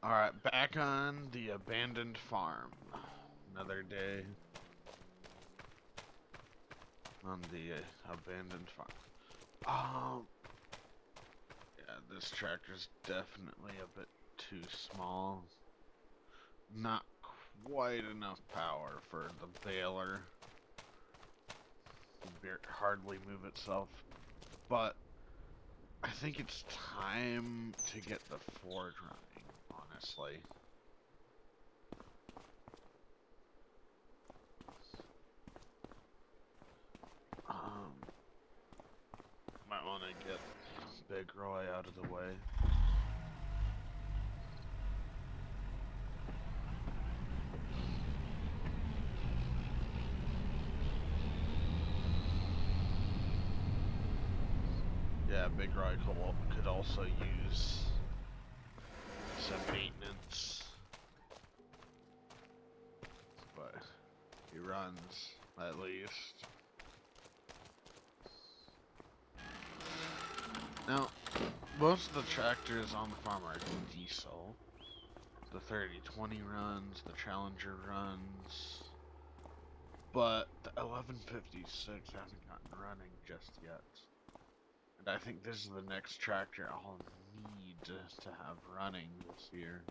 Alright, back on the abandoned farm. Another day on the abandoned farm. Um, yeah, this tractor's definitely a bit too small. Not quite enough power for the baler. It hardly move itself. But I think it's time to get the forge running, honestly. Um, might want to get Big Roy out of the way. Yeah, Big Roy could also use some maintenance, but he runs at least. Now, most of the tractors on the farm are diesel. The 3020 runs, the Challenger runs, but the 1156 hasn't gotten running just yet. And I think this is the next tractor I'll need to have running this year.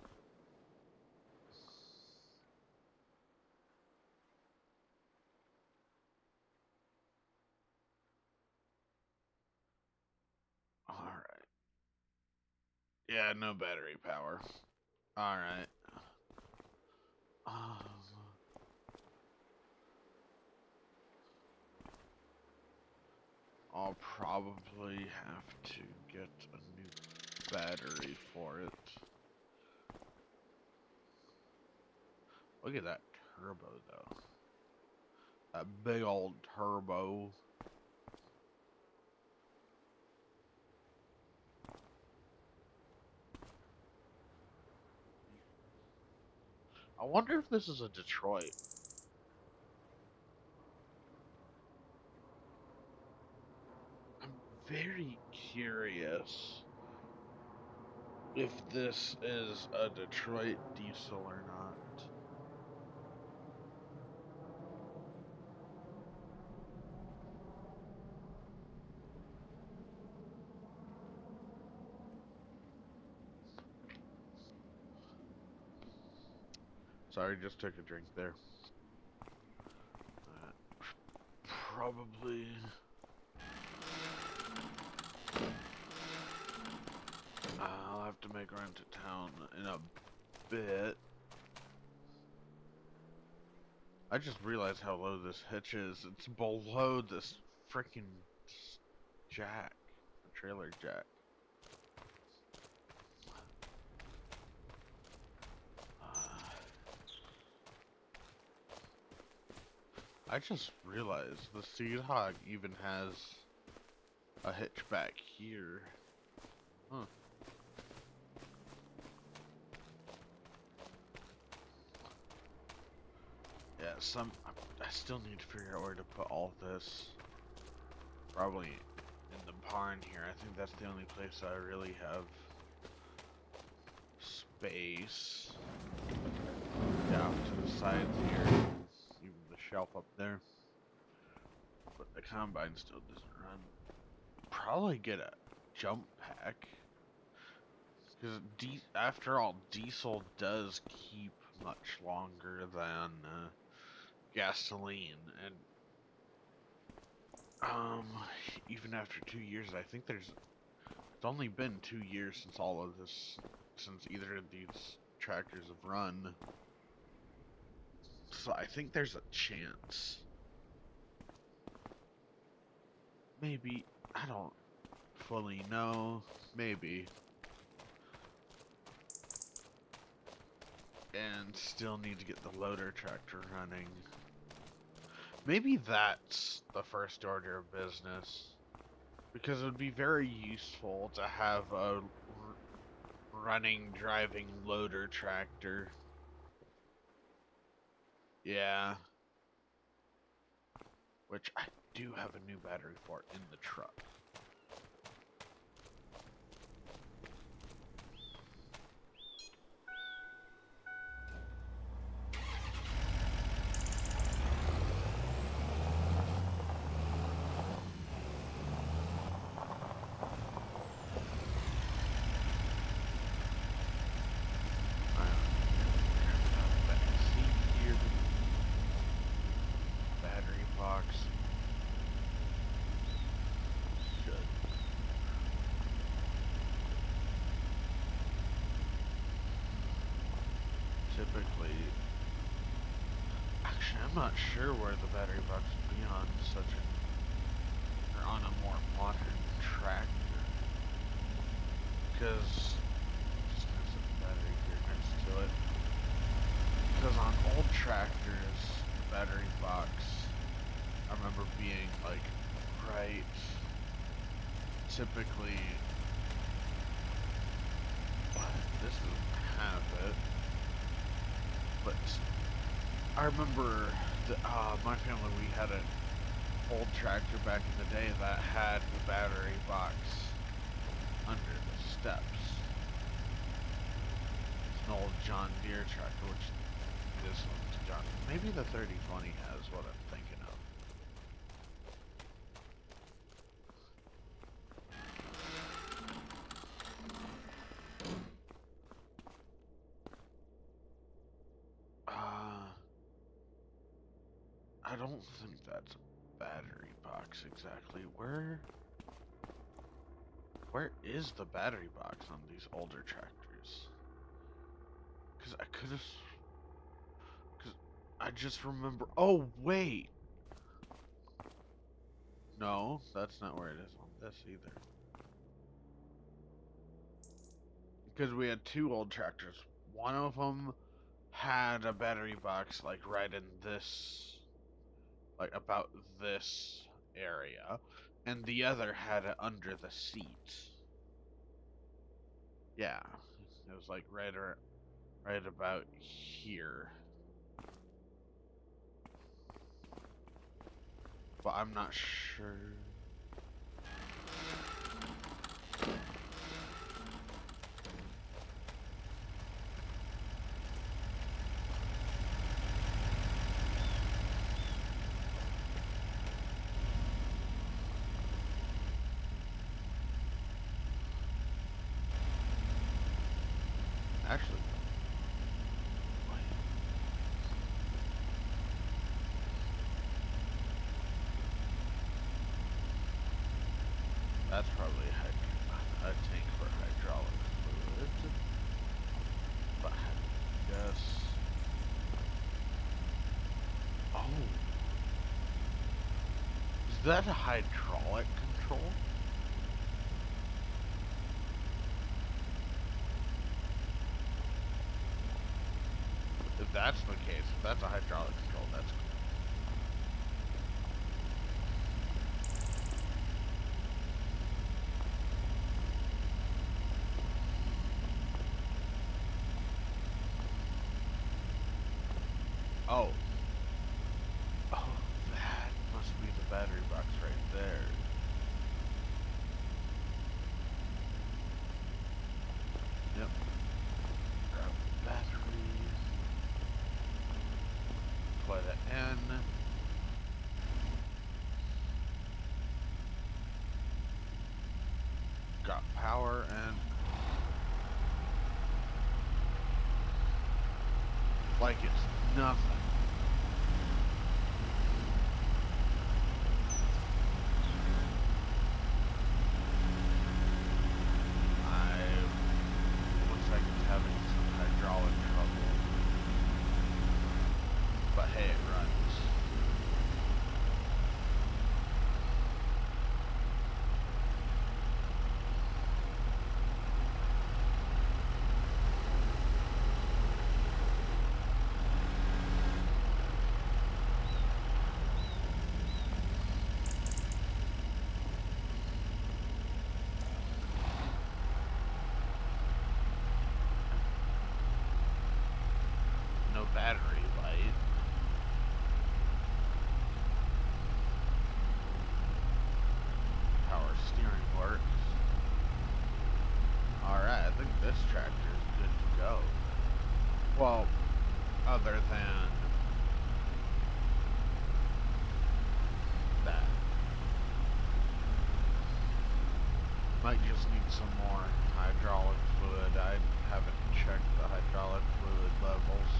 Alright. Yeah, no battery power. Alright. I'll probably have to get a new battery for it. Look at that turbo, though. That big old turbo. I wonder if this is a Detroit. I'm very curious if this is a Detroit diesel or not. Sorry, just took a drink there. Probably. I'll have to make a run to town in a bit. I just realized how low this hitch is. It's below this freaking jack, the trailer jack. I just realized the Seed Hog even has a hitch back here. Huh. Yeah, I still need to figure out where to put all this. Probably in the barn here. I think that's the only place I really have space. Yeah, off to the sides here. Even the shelf up there. But the combine still doesn't run. Probably get a jump pack. Because after all, diesel does keep much longer than gasoline. And um, even after 2 years, I think it's only been 2 years since all of this, since either of these tractors have run. So I think there's a chance. Maybe, I don't fully know. Maybe. And still need to get the loader tractor running. Maybe that's the first order of business. Because it would be very useful to have a running, driving loader tractor. Yeah. Which I do have a new battery for in the truck. typically, actually, I'm not sure where the battery box would be on such a, or on a more modern tractor, because just there's a battery here next to it. Because on old tractors, the battery box, I remember being like right, typically, this doesn't have it, but I remember that my family, we had an old tractor back in the day that had the battery box under the steps. It's an old John Deere tractor, which this one's John. Maybe the 3020 has what I'm thinking of. I don't think that's a battery box exactly. Where is the battery box on these older tractors? Because I could have... Because I just remember... Oh, wait! No, that's not where it is on this either. Because we had two old tractors. One of them had a battery box, like, right in this... Like, about this area. And the other had it under the seat. Yeah. It was, like, right about here. But I'm not sure. Actually, wait. That's probably a tank for hydraulic fluid. But I guess. Oh, is that a hydraulic control? If that's the case, if that's a hydraulic control, that's cool. Oh. Oh, that must be the battery box right there. Yep. Grab batteries. Plug it in. Got power and like it's nothing. Looks like it's having some hydraulic trouble. But hey, it runs. No battery light. Power steering works. Alright, I think this tractor is good to go. Well, other than that. Might just need some more hydraulic fluid. I haven't checked the hydraulic fluid levels.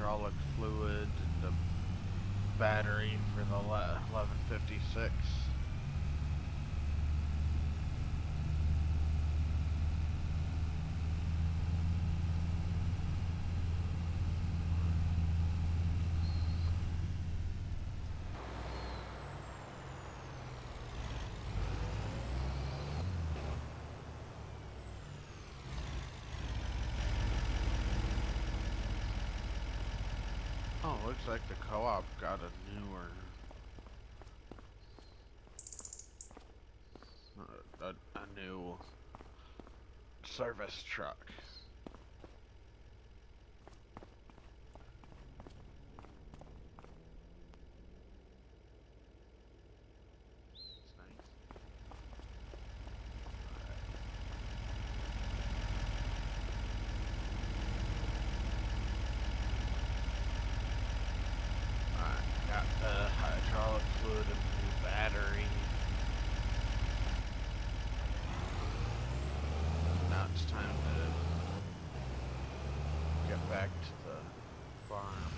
hydraulic fluid, the battery for the 1156. Oh, looks like the co-op got a newer, a new service truck. It's nice. Alright, got the hydraulic fluid and the new battery. Now it's time to get back to the farm.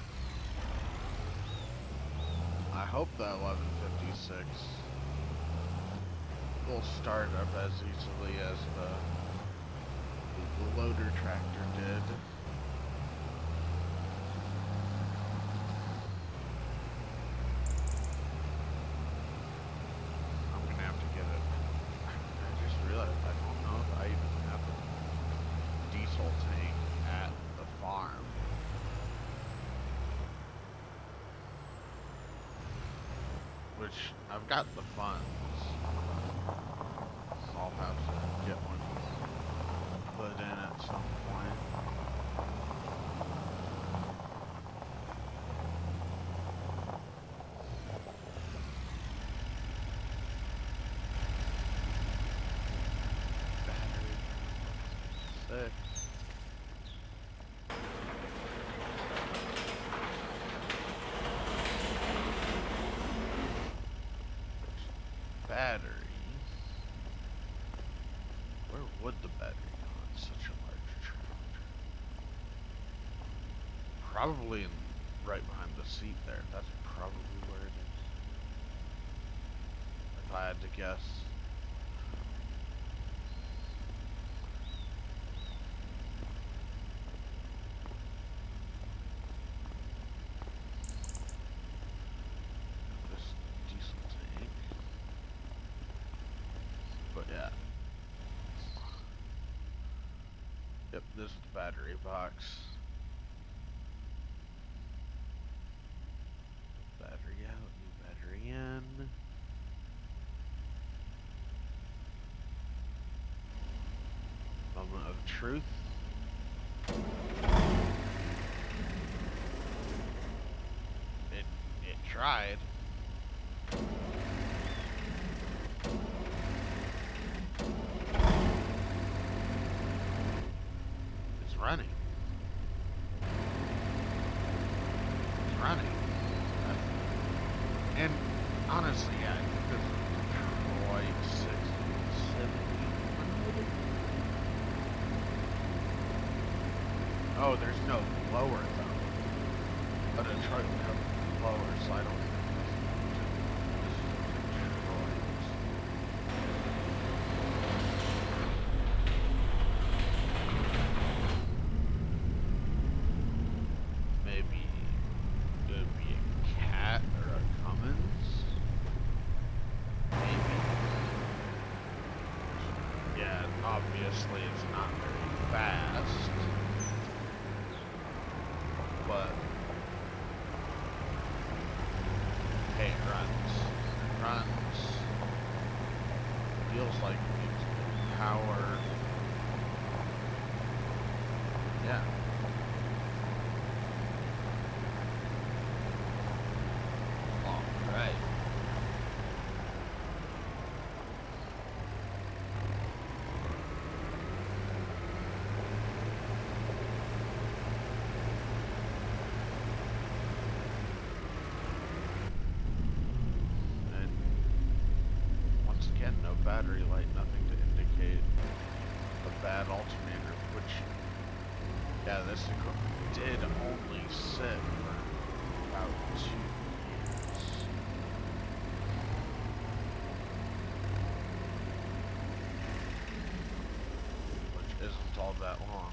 I hope the 1156 will start up as easily as the loader tractor did. I'm gonna have to get it. I just realized I don't know if I even have a diesel tank at the farm. Which, I've got the funds. I'll have to get one put in at some point. Battery 6. Battery. Where would the battery go on such a large tractor? Probably right behind the seat there. That's probably where it is. If I had to guess. This diesel tank. But yeah. Yep, this is the battery box. Battery out, new battery in. Moment of truth. It tried. It's running. It's running. And honestly, yeah, I think this is Detroit 670. Oh, there's no blower though. A Detroit would have a blower, so I don't think this is Detroit. Maybe it would be a Cat or a Cummins. Maybe. Yeah, obviously it's not very fast. But hey, it runs. It runs. Feels like it's power. Yeah. Alright. No battery light, nothing to indicate a bad alternator, which, yeah, this did only sit all that long.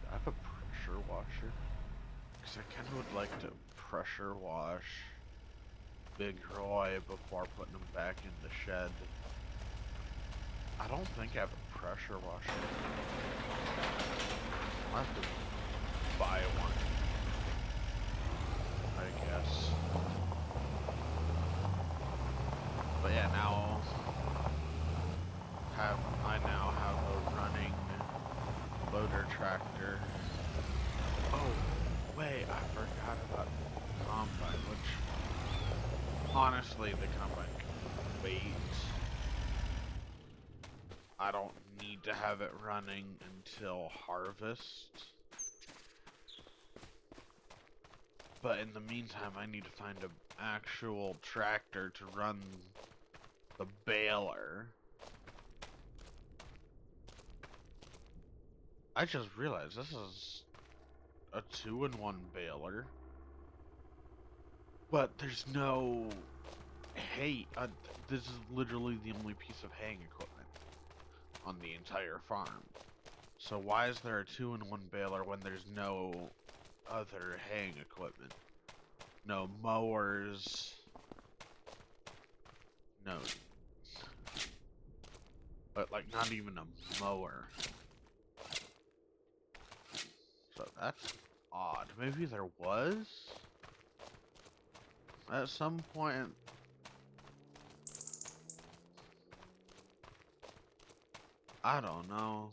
I have a pressure washer. Because I kind of would like to pressure wash Big Roy before putting him back in the shed. I don't think I have a pressure washer. I'll have to buy one, I guess. But yeah, now I now have a running loader tractor. Oh, wait, I forgot about the combine, which honestly the combine can wait. I don't need to have it running until harvest. But in the meantime, I need to find an actual tractor to run the baler. I just realized this is a 2-in-1 baler. But there's no hay. This is literally the only piece of haying equipment on the entire farm. So why is there a 2-in-1 baler when there's no other haying equipment? No mowers. No. But like not even a mower. So that's odd. Maybe there was? At some point. I don't know.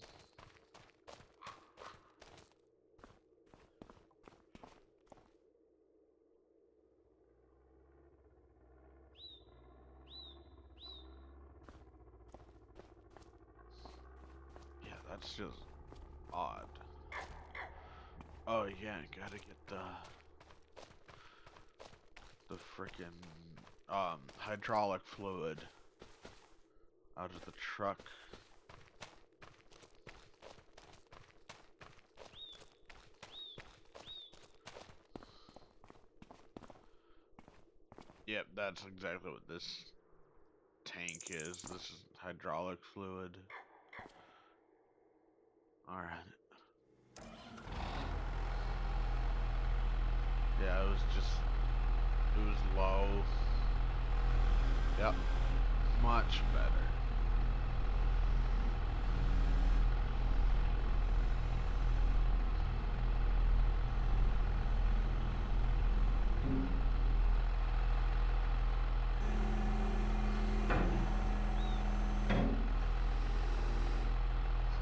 Yeah, that's just odd. Oh yeah, gotta get the frickin' hydraulic fluid out of the truck. Yep, that's exactly what this tank is. This is hydraulic fluid. Alright. Yeah, it was low. Yep, much better.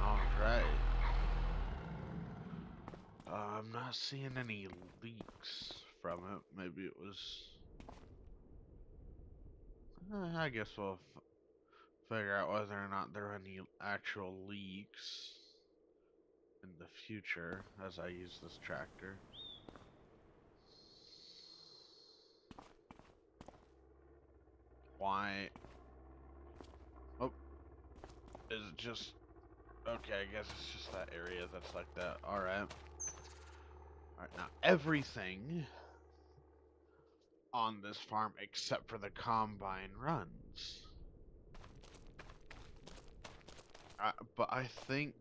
Alright. I'm not seeing any leaks from it. Maybe it was... I guess we'll figure out whether or not there are any actual leaks in the future as I use this tractor. Why? Oh, is it just... Okay, I guess it's just that area that's like that. Alright. Alright, now everything on this farm except for the combine runs. But I think...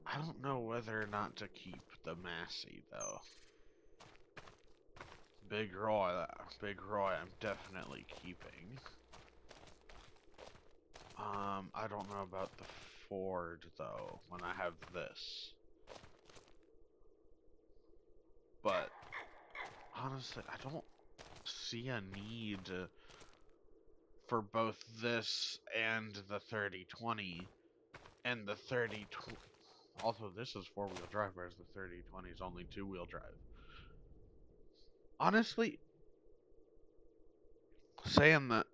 I don't know whether or not to keep the Massey, though. Big Roy, I'm definitely keeping. I don't know about the Ford, though, when I have this. But, honestly, I don't see a need for both this and the 3020. And the 3020... Also, this is 4-wheel drive, whereas the 3020 is only 2-wheel drive. Honestly, say in the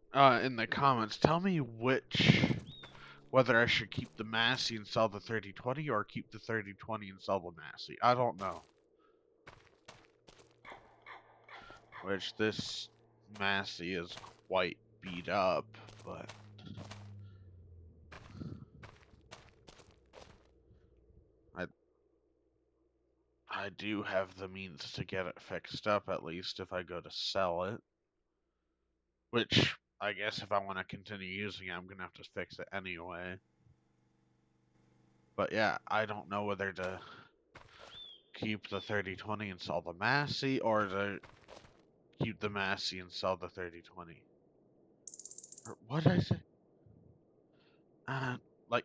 comments, tell me whether I should keep the Massey and sell the 3020 or keep the 3020 and sell the Massey. I don't know. Which this Massey is quite beat up, but I do have the means to get it fixed up, at least if I go to sell it. Which, I guess if I want to continue using it, I'm going to have to fix it anyway. But yeah, I don't know whether to keep the 3020 and sell the Massey, or to keep the Massey and sell the 3020. Or what did I say? Like,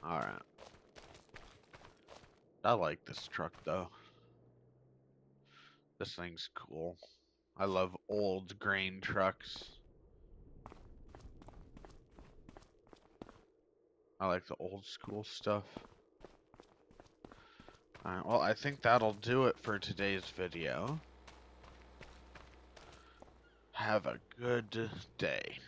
alright. I like this truck though. This thing's cool. I love old grain trucks. I like the old school stuff. Alright, well, I think that'll do it for today's video. Have a good day.